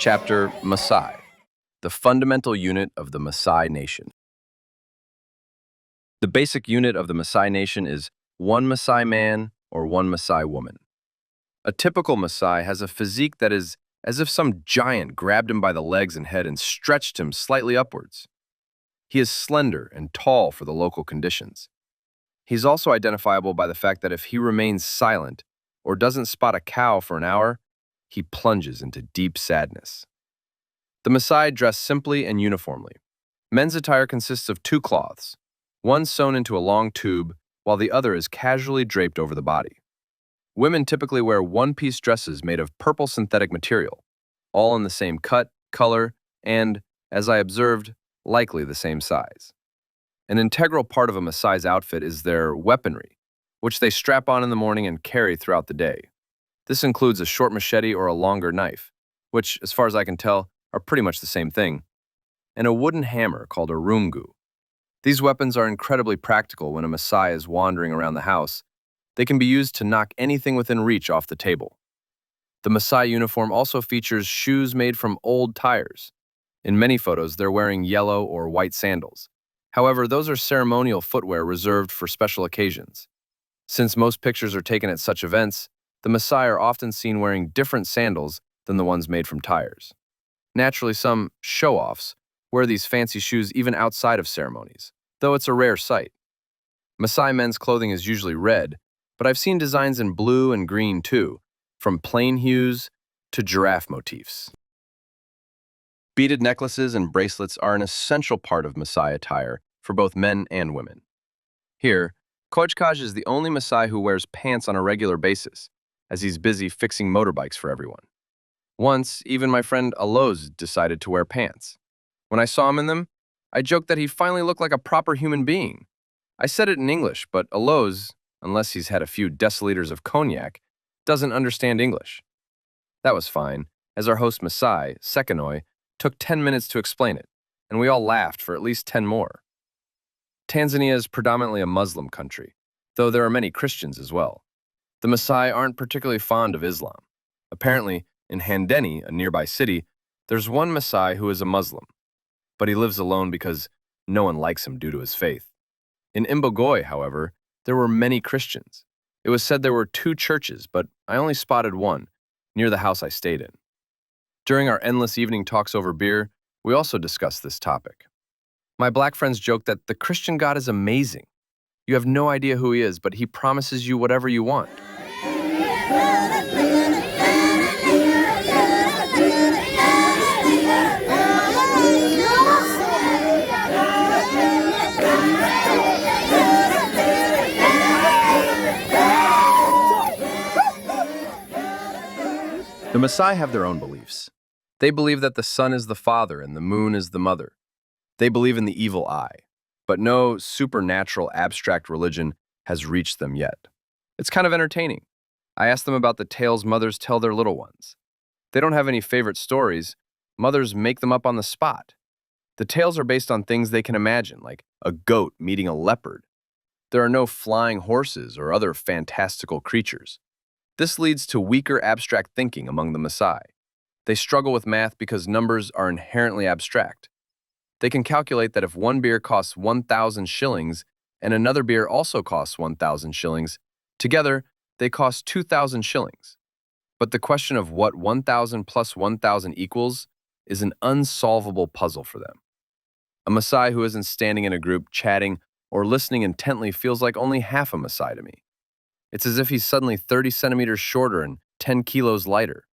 Chapter Maasai, the fundamental unit of the Maasai Nation. The basic unit of the Maasai Nation is one Maasai man or one Maasai woman. A typical Maasai has a physique that is as if some giant grabbed him by the legs and head and stretched him slightly upwards. He is slender and tall for the local conditions. He's also identifiable by the fact that if he remains silent or doesn't spot a cow for an hour, he plunges into deep sadness. The Maasai dress simply and uniformly. Men's attire consists of two cloths, one sewn into a long tube, while the other is casually draped over the body. Women typically wear one-piece dresses made of purple synthetic material, all in the same cut, color, and, as I observed, likely the same size. An integral part of a Maasai's outfit is their weaponry, which they strap on in the morning and carry throughout the day. This includes a short machete or a longer knife, which, as far as I can tell, are pretty much the same thing, and a wooden hammer called a rungu. These weapons are incredibly practical when a Maasai is wandering around the house. They can be used to knock anything within reach off the table. The Maasai uniform also features shoes made from old tires. In many photos, they're wearing yellow or white sandals. However, those are ceremonial footwear reserved for special occasions. Since most pictures are taken at such events, the Maasai are often seen wearing different sandals than the ones made from tires. Naturally, some show-offs wear these fancy shoes even outside of ceremonies, though it's a rare sight. Maasai men's clothing is usually red, but I've seen designs in blue and green too, from plain hues to giraffe motifs. Beaded necklaces and bracelets are an essential part of Maasai attire for both men and women. Here, Kojkaj is the only Maasai who wears pants on a regular basis, as he's busy fixing motorbikes for everyone. Once, even my friend Aloz decided to wear pants. When I saw him in them, I joked that he finally looked like a proper human being. I said it in English, but Aloz, unless he's had a few deciliters of cognac, doesn't understand English. That was fine, as our host Maasai, Sekanoi, took 10 minutes to explain it, and we all laughed for at least 10 more. Tanzania is predominantly a Muslim country, though there are many Christians as well. The Maasai aren't particularly fond of Islam. Apparently, in Handeni, a nearby city, there's one Maasai who is a Muslim, but he lives alone because no one likes him due to his faith. In Imbogoi, however, there were many Christians. It was said there were 2 churches, but I only spotted one, near the house I stayed in. During our endless evening talks over beer, we also discussed this topic. My black friends joked that the Christian God is amazing. You have no idea who he is, but he promises you whatever you want. The Maasai have their own beliefs. They believe that the sun is the father and the moon is the mother. They believe in the evil eye, but no supernatural abstract religion has reached them yet. It's kind of entertaining. I asked them about the tales mothers tell their little ones. They don't have any favorite stories. Mothers make them up on the spot. The tales are based on things they can imagine, like a goat meeting a leopard. There are no flying horses or other fantastical creatures. This leads to weaker abstract thinking among the Maasai. They struggle with math because numbers are inherently abstract. They can calculate that if one beer costs 1,000 shillings and another beer also costs 1,000 shillings, together they cost 2,000 shillings. But the question of what 1,000 plus 1,000 equals is an unsolvable puzzle for them. A Maasai who isn't standing in a group, chatting, or listening intently feels like only half a Maasai to me. It's as if he's suddenly 30 centimeters shorter and 10 kilos lighter.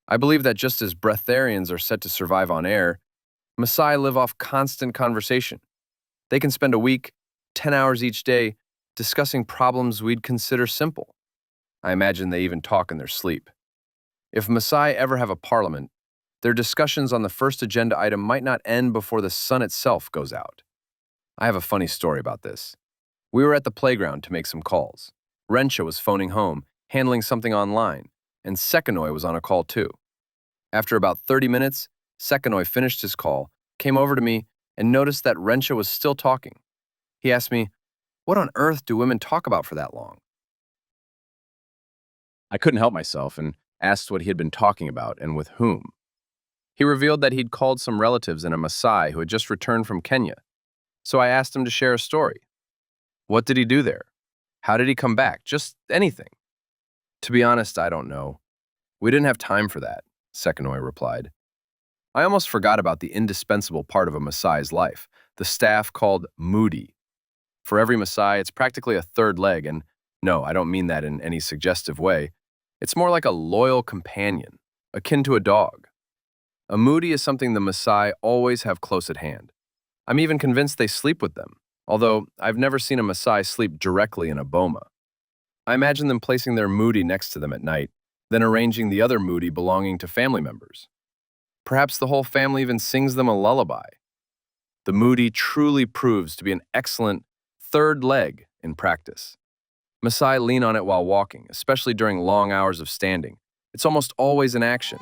I believe that just as breatharians are set to survive on air, Maasai live off constant conversation. They can spend a week, 10 hours each day, discussing problems we'd consider simple. I imagine they even talk in their sleep. If Maasai ever have a parliament, their discussions on the first agenda item might not end before the sun itself goes out. I have a funny story about this. We were at the playground to make some calls. Rensha was phoning home, handling something online, and Sekanoi was on a call too. After about 30 minutes, Sekanoi finished his call, came over to me, and noticed that Rensha was still talking. He asked me, "What on earth do women talk about for that long?" I couldn't help myself and asked what he had been talking about and with whom. He revealed that he'd called some relatives in a Maasai who had just returned from Kenya. So I asked him to share a story. What did he do there? How did he come back? Just anything. To be honest, I don't know. We didn't have time for that, Sekonoi replied. I almost forgot about the indispensable part of a Maasai's life, the staff called Moody. For every Maasai, it's practically a third leg, and no, I don't mean that in any suggestive way. It's more like a loyal companion, akin to a dog. A Moody is something the Maasai always have close at hand. I'm even convinced they sleep with them, although I've never seen a Maasai sleep directly in a boma. I imagine them placing their Moody next to them at night, then arranging the other Moody belonging to family members. Perhaps the whole family even sings them a lullaby. The Moody truly proves to be an excellent third leg in practice. Maasai lean on it while walking, especially during long hours of standing. It's almost always in action.